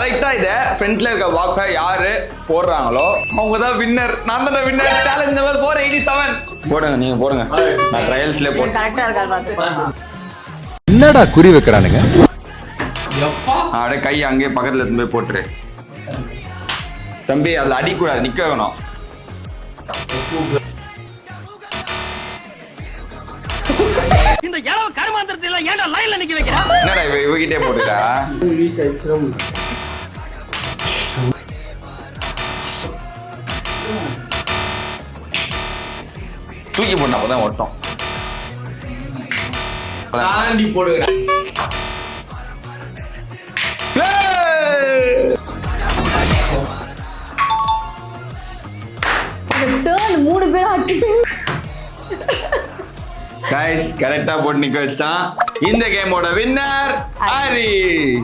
கரெக்டா இத ஃப்ரண்ட்ல இருக்க பாக்ஸ யாரு போடுறாங்களோ அவங்க தான் வின்னர். நான் தான் வின்னர். சேலஞ்ச் நம்பர் 487 போடுங்க, நீங்க போடுங்க. நான் ட்ரையல்ஸ்ல போடுறேன். கரெக்டா இருக்கா பாத்து. என்னடா குறி வைக்கறானுங்க? அப்படியே கை அங்கே பக்கத்துல எடுத்து போய் போட்டுரு தம்பி. அதுல அடி கூடாது, நிக்க வேணும். இந்த இளவ கருமாந்திரத்தை எல்லாம் ஏன்டா லைன்ல நிக்க வைக்கிற? என்னடா இவகிட்டே போட்டுடா. தூக்கி போட்டா அப்பதான் ஓட்டம். தாண்டி போடுங்க. டர்ன் 3 பேர் அடிச்சு கைஸ் கரெக்டா போட்டு நிக்க வச்சான். இந்த கேமோட வின்னர் ஹரிஷ்.